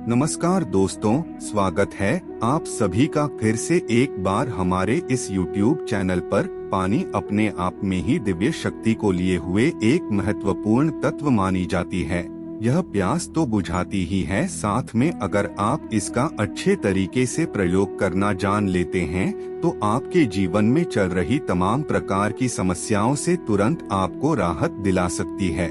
नमस्कार दोस्तों, स्वागत है आप सभी का फिर से एक बार हमारे इस YouTube चैनल पर। पानी अपने आप में ही दिव्य शक्ति को लिए हुए एक महत्वपूर्ण तत्व मानी जाती है। यह प्यास तो बुझाती ही है, साथ में अगर आप इसका अच्छे तरीके से प्रयोग करना जान लेते हैं तो आपके जीवन में चल रही तमाम प्रकार की समस्याओं से तुरंत आपको राहत दिला सकती है।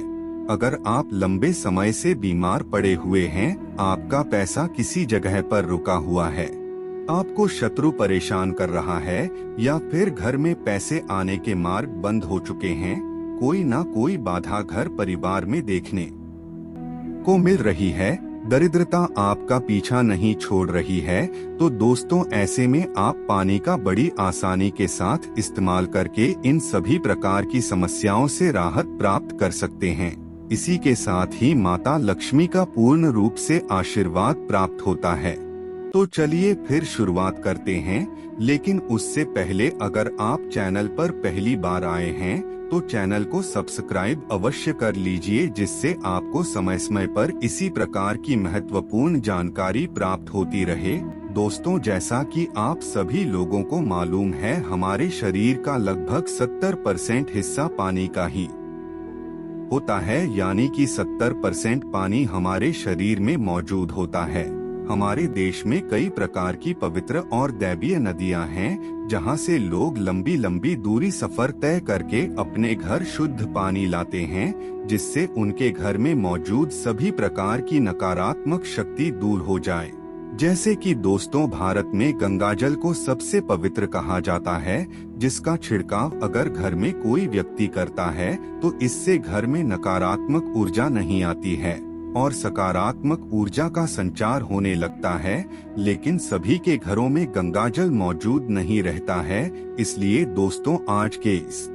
अगर आप लंबे समय से बीमार पड़े हुए हैं, आपका पैसा किसी जगह पर रुका हुआ है, आपको शत्रु परेशान कर रहा है या फिर घर में पैसे आने के मार्ग बंद हो चुके हैं, कोई ना कोई बाधा घर परिवार में देखने को मिल रही है, दरिद्रता आपका पीछा नहीं छोड़ रही है, तो दोस्तों ऐसे में आप पानी का बड़ी आसानी के साथ इस्तेमाल करके इन सभी प्रकार की समस्याओं से राहत प्राप्त कर सकते हैं। इसी के साथ ही माता लक्ष्मी का पूर्ण रूप से आशीर्वाद प्राप्त होता है। तो चलिए फिर शुरुआत करते हैं, लेकिन उससे पहले अगर आप चैनल पर पहली बार आए हैं तो चैनल को सब्सक्राइब अवश्य कर लीजिए, जिससे आपको समय समय पर इसी प्रकार की महत्वपूर्ण जानकारी प्राप्त होती रहे। दोस्तों, जैसा कि आप सभी लोगों को मालूम है, हमारे शरीर का लगभग 70% हिस्सा पानी का ही होता है, यानी कि 70% पानी हमारे शरीर में मौजूद होता है। हमारे देश में कई प्रकार की पवित्र और दैवीय नदियां हैं, जहां से लोग लंबी लंबी दूरी सफर तय करके अपने घर शुद्ध पानी लाते हैं, जिससे उनके घर में मौजूद सभी प्रकार की नकारात्मक शक्ति दूर हो जाए। जैसे कि दोस्तों, भारत में गंगाजल को सबसे पवित्र कहा जाता है, जिसका छिड़काव अगर घर में कोई व्यक्ति करता है तो इससे घर में नकारात्मक ऊर्जा नहीं आती है और सकारात्मक ऊर्जा का संचार होने लगता है। लेकिन सभी के घरों में गंगाजल मौजूद नहीं रहता है, इसलिए दोस्तों आज के इस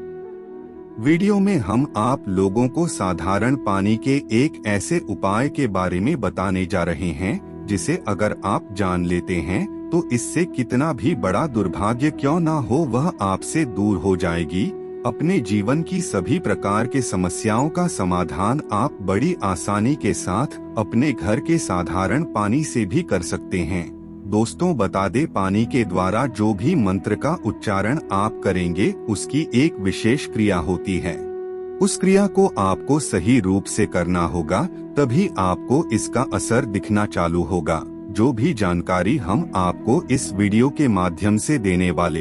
वीडियो में हम आप लोगों को साधारण पानी के एक ऐसे उपाय के बारे में बताने जा रहे हैं, जिसे अगर आप जान लेते हैं तो इससे कितना भी बड़ा दुर्भाग्य क्यों ना हो, वह आपसे दूर हो जाएगी। अपने जीवन की सभी प्रकार के समस्याओं का समाधान आप बड़ी आसानी के साथ अपने घर के साधारण पानी से भी कर सकते हैं। दोस्तों, बता दे, पानी के द्वारा जो भी मंत्र का उच्चारण आप करेंगे उसकी एक विशेष क्रिया होती है। उस क्रिया को आपको सही रूप से करना होगा, तभी आपको इसका असर दिखना चालू होगा। जो भी जानकारी हम आपको इस वीडियो के माध्यम से देने वाले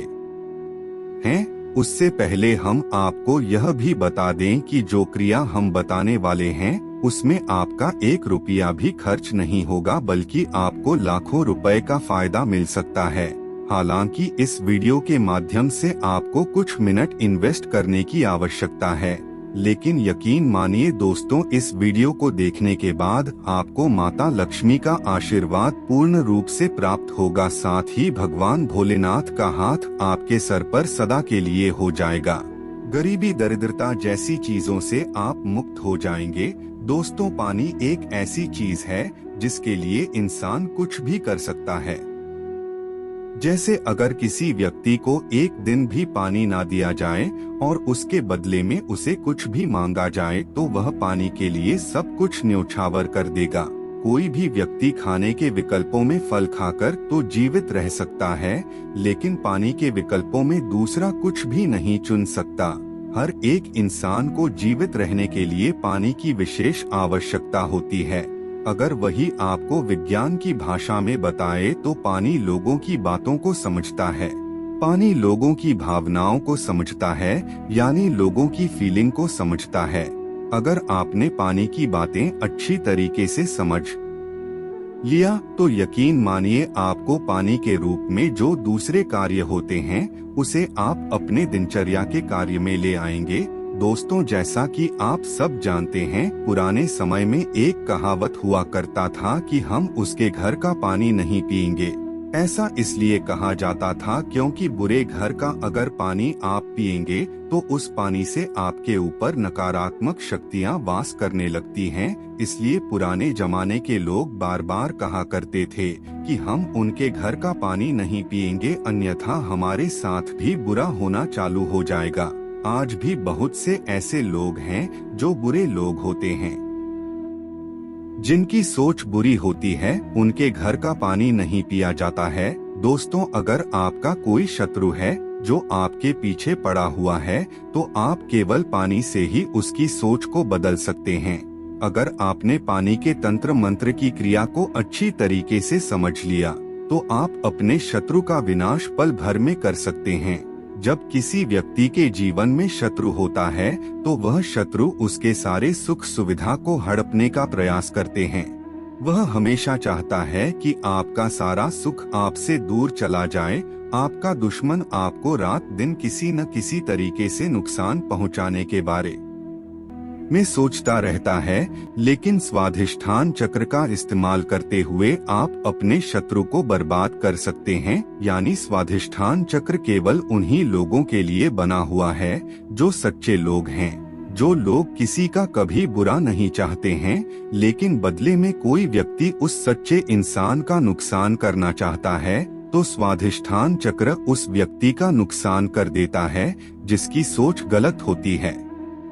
हैं, उससे पहले हम आपको यह भी बता दें कि जो क्रिया हम बताने वाले हैं उसमें आपका 1 रुपया भी खर्च नहीं होगा, बल्कि आपको लाखों रुपए का फायदा मिल सकता है। हालांकि इस वीडियो के माध्यम से आपको कुछ मिनट इन्वेस्ट करने की आवश्यकता है, लेकिन यकीन मानिए दोस्तों, इस वीडियो को देखने के बाद आपको माता लक्ष्मी का आशीर्वाद पूर्ण रूप से प्राप्त होगा, साथ ही भगवान भोलेनाथ का हाथ आपके सर पर सदा के लिए हो जाएगा। गरीबी, दरिद्रता जैसी चीजों से आप मुक्त हो जाएंगे। दोस्तों, पानी एक ऐसी चीज है जिसके लिए इंसान कुछ भी कर सकता है। जैसे अगर किसी व्यक्ति को एक दिन भी पानी ना दिया जाए और उसके बदले में उसे कुछ भी मांगा जाए तो वह पानी के लिए सब कुछ न्यौछावर कर देगा। कोई भी व्यक्ति खाने के विकल्पों में फल खाकर तो जीवित रह सकता है, लेकिन पानी के विकल्पों में दूसरा कुछ भी नहीं चुन सकता। हर एक इंसान को जीवित रहने के लिए पानी की विशेष आवश्यकता होती है। अगर वही आपको विज्ञान की भाषा में बताए तो पानी लोगों की बातों को समझता है, पानी लोगों की भावनाओं को समझता है, यानी लोगों की फीलिंग को समझता है। अगर आपने पानी की बातें अच्छी तरीके से समझ लिया तो यकीन मानिए आपको पानी के रूप में जो दूसरे कार्य होते हैं उसे आप अपने दिनचर्या के कार्य में ले आएंगे। दोस्तों, जैसा कि आप सब जानते हैं, पुराने समय में एक कहावत हुआ करता था कि हम उसके घर का पानी नहीं पिएंगे। ऐसा इसलिए कहा जाता था क्योंकि बुरे घर का अगर पानी आप पिएंगे तो उस पानी से आपके ऊपर नकारात्मक शक्तियां वास करने लगती हैं। इसलिए पुराने जमाने के लोग बार बार कहा करते थे कि हम उनके घर का पानी नहीं पिएंगे, अन्यथा हमारे साथ भी बुरा होना चालू हो जाएगा। आज भी बहुत से ऐसे लोग हैं जो बुरे लोग होते हैं। जिनकी सोच बुरी होती है उनके घर का पानी नहीं पिया जाता है। दोस्तों, अगर आपका कोई शत्रु है जो आपके पीछे पड़ा हुआ है तो आप केवल पानी से ही उसकी सोच को बदल सकते हैं। अगर आपने पानी के तंत्र मंत्र की क्रिया को अच्छी तरीके से समझ लिया तो आप अपने शत्रु का विनाश पल भर में कर सकते हैं। जब किसी व्यक्ति के जीवन में शत्रु होता है तो वह शत्रु उसके सारे सुख सुविधा को हड़पने का प्रयास करते हैं। वह हमेशा चाहता है कि आपका सारा सुख आपसे दूर चला जाए। आपका दुश्मन आपको रात दिन किसी न किसी तरीके से नुकसान पहुंचाने के बारे में सोचता रहता है, लेकिन स्वाधिष्ठान चक्र का इस्तेमाल करते हुए आप अपने शत्रु को बर्बाद कर सकते हैं। यानी स्वाधिष्ठान चक्र केवल उन्हीं लोगों के लिए बना हुआ है जो सच्चे लोग हैं। जो लोग किसी का कभी बुरा नहीं चाहते हैं, लेकिन बदले में कोई व्यक्ति उस सच्चे इंसान का नुकसान करना चाहता है तो स्वाधिष्ठान चक्र उस व्यक्ति का नुकसान कर देता है जिसकी सोच गलत होती है।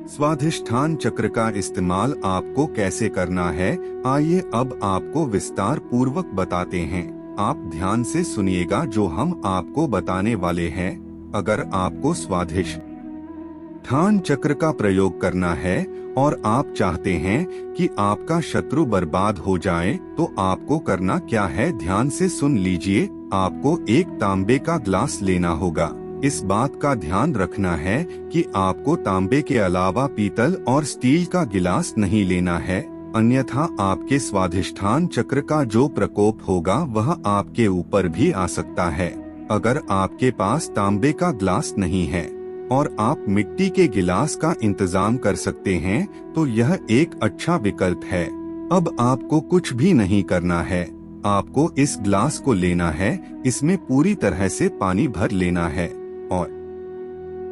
स्वाधिष्ठान चक्र का इस्तेमाल आपको कैसे करना है, आइए अब आपको विस्तार पूर्वक बताते हैं। आप ध्यान से सुनिएगा जो हम आपको बताने वाले हैं। अगर आपको स्वाधिष्ठान चक्र का प्रयोग करना है और आप चाहते हैं कि आपका शत्रु बर्बाद हो जाए तो आपको करना क्या है, ध्यान से सुन लीजिए। आपको एक तांबे का ग्लास लेना होगा। इस बात का ध्यान रखना है कि आपको तांबे के अलावा पीतल और स्टील का गिलास नहीं लेना है, अन्यथा आपके स्वाधिष्ठान चक्र का जो प्रकोप होगा वह आपके ऊपर भी आ सकता है। अगर आपके पास तांबे का ग्लास नहीं है और आप मिट्टी के गिलास का इंतजाम कर सकते हैं तो यह एक अच्छा विकल्प है। अब आपको कुछ भी नहीं करना है, आपको इस ग्लास को लेना है, इसमें पूरी तरह से पानी भर लेना है और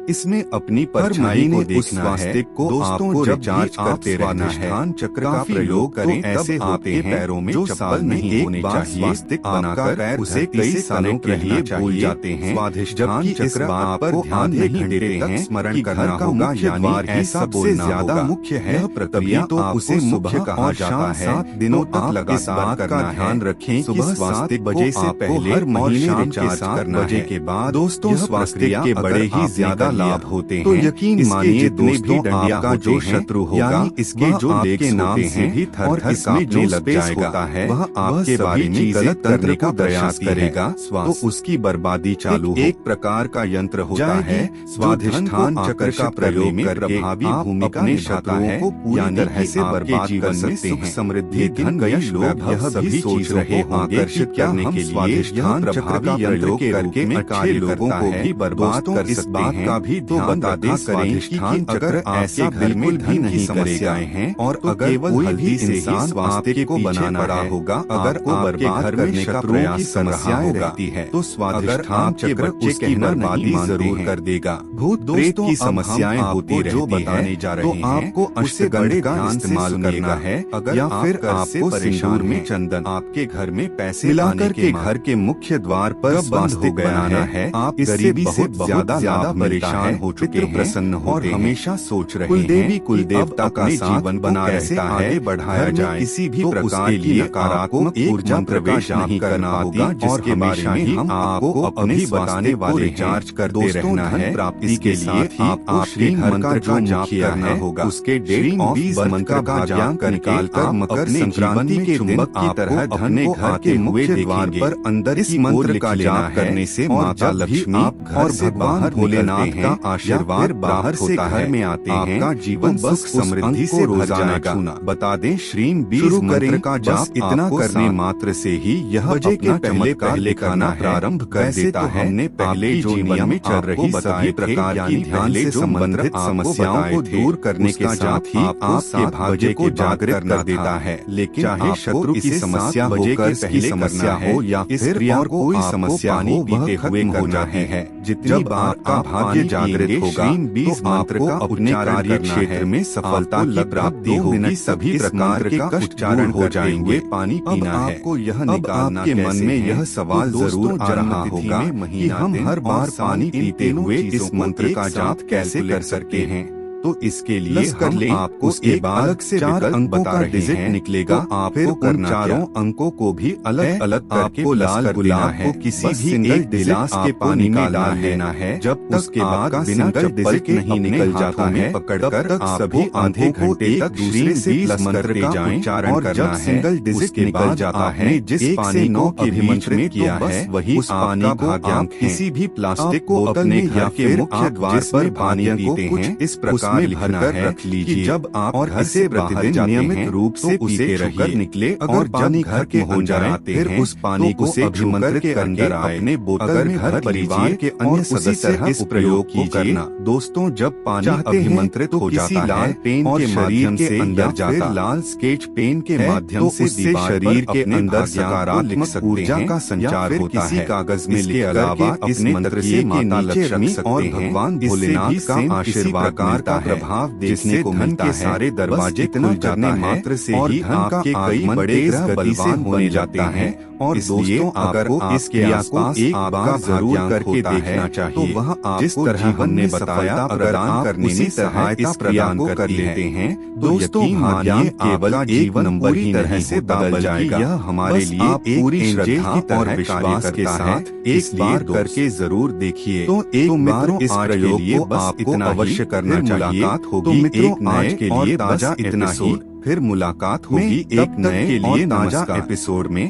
इसमें अपनी परछाई को देखना है। दोस्तों, जब रिचार्ज करते रहना है, चक्र का प्रयोग करें ऐसे होते हैं पैरों में जो साल नहीं होने चाहिए, बनाकर उसे कई सालों के लिए भूल जाते हैं। स्वाधिष्ठान चक्र आप पर ध्यान नहीं देते हैं, स्मरण करना होगा, यानी ऐसा सबसे ज्यादा मुख्य है प्रक्रिया, तो उसे मुख्य कहा जाता है। 7 दिनों तक लगातार का ध्यान रखें। सुबह 7 बजे से पहले हर महीने रिचार्ज करना बजे के बाद। दोस्तों, स्वास्थ्य के बड़े ही ज्यादा लाभ होते हैं, तो यकीन मानिए जितने भी डंडिया का जो शत्रु होगा, इसके जो आपके नाम से भी थर थर कांपने लग जाएगा है, वह आपके बारे में गलत करने का प्रयास करेगा, तो उसकी बर्बादी चालू हो। एक प्रकार का यंत्र होता है स्वाधिष्ठान चक्र का प्रयोग कर प्रभावी भूमिका अपने शत्रुओं को पूरी तरह से बर्बाद कर सकते हैं। समृद्धि, धन, यश, लोभ, यह सभी सोच रहे आकर्षित करने के लिए स्वाधिष्ठान चक्र का यंत्र करके अच्छे लोगों को भी बर्बाद कर सकते हैं। भी तो बताते स्वाधिष्ठान चक्र ऐसे घर में धन की समस्याएं हैं और अगर कोई भी इंसान स्वास्थ्य को बनाना पड़ा होगा, अगर को बर्बाद करने का प्रयास समस्याएं रहती है तो स्वाधिष्ठान चक्र उसकी बर्बादी जरूर कर देगा। भूत प्रेत की समस्याएं होती रहती है तो आपको अष्टगंध का इस्तेमाल करना है, या फिर आपको सिंदूर में चंदन आपके घर में पैसे मिलाकर के घर के मुख्य द्वार पर बंद बनाना है। आप गरीबी से बहुत ज्यादा परेशान हो चुके हैं, प्रसन्न और हमेशा सोच रहे हैं कुल देवता का जीवन बना रहता है, आगे बढ़ाया जाए, किसी भी प्रकार की नकारात्मक ऊर्जा प्रवेश नहीं करना होगा, जिसके हमेशा ही हम आपको अपने बताने वाले रिचार्ज करते रहना है। प्राप्ति के लिए आपको श्री मंत्र का जाप करना होगा, उसके 20 मंत्र का जाप निकाल कर मकर संक्रांति के चुंबक की तरह अपने घर के मुख्य द्वार पर अंदर इस मंत्र का जाप करने से माता लक्ष्मी और भगवान भोलेनाथ का आशीर्वाद बाहर से घर में आते हैं, आपका जीवन सुख समृद्धि से भर जाएगा। बता दें, श्रीम 20 मंत्र का जाप इतना करने मात्र से ही यह बजे के पहले खाना प्रारंभ कर देता है। हमने पहले जो नियम में चल रही सभी प्रकार की ध्यान से संबंधित समस्याओं को दूर करने के साथ ही आपके भाग्य को जागृत कर देता है। लेकिन चाहे शत्रु की समस्या बजे के पहले समस्या हो या फिर और कोई समस्या हो, वह खत्म हो जाती है। जब आपका भाग्य जागृत होगा 20 मंत्र का अपने कार्य क्षेत्र में सफलता की प्राप्ति होगी, सभी प्रकार के कष्ट उच्चारण हो जाएंगे। पानी पीना है, आपको यह निकालना के मन में यह सवाल जरूर आ रहा होगा कि हम हर बार पानी पीते हुए इस मंत्र का जाप कैसे कर सकते हैं। तो इसके लिए हम आपको एक अलग से 4 अंकों का डिजिट निकलेगा। आपको करना चारों अंकों को भी अलग अलग करके लाल गुलाब को किसी भी सिंगल गिलास के पानी में डाल लेना है। जब उसके बाद बिना चप्पल के नहीं निकल जाता है पकड़कर सभी आधे घंटे तक दूसरे से प्लस करते जाएं और जब सिंगल डिजिट निकल जाता है जिस पानी को अभिमंत्रित किया है वही उस पानी को किसी भी प्लास्टिक को अपने या फिर मुख्य द्वार पर पानी पीते हैं इस प्रकार भरकर रख लीजिए। जब आप और इसे प्रतिदिन नियमित रूप से उसे छूकर निकले अगर पानी घर के हो जाए फिर उस पानी को अभिमंत्रित के अंदर अपने बोतल में घर परिवार के अन्य सदस्य इस प्रयोग को करना। दोस्तों जब पानी अभिमंत्रित हो जाता है पेन के माध्यम से अंदर जाता लाल स्केच पेन के माध्यम से शरीर के अंदर सकारात्मक ऊर्जा का संचार होता है। किसी कागज में इसके अलावा इस मंत्र से माता लक्ष्मी और भगवान भोलेनाथ का आशीर्वाद का प्रभाव देखने को मिलता है। सारे दरवाजे खुल जाने मात्र से ही आपके कई बड़े ग्रह बलवान होने जाते हैं। और दोस्तों अगर इस क्रिया को एक बार जरूर करके देखना चाहिए तो वह जिस तरह हमने बताया अगर आप करने में सहायता प्रदान को कर लेते हैं दोस्तों मानिए केवल एक नंबर ही तरह से बदल जाएगा। यह हमारे लिए पूरी श्रद्धा और विश्वास के साथ एक बार करके जरूर देखिए। तो एक बार इस प्रयोग को आपको अवश्य करना चाहिए। तो मित्रों आज के लिए ताजा इतना ही, फिर मुलाकात होगी एक नए और ताजा एपिसोड में।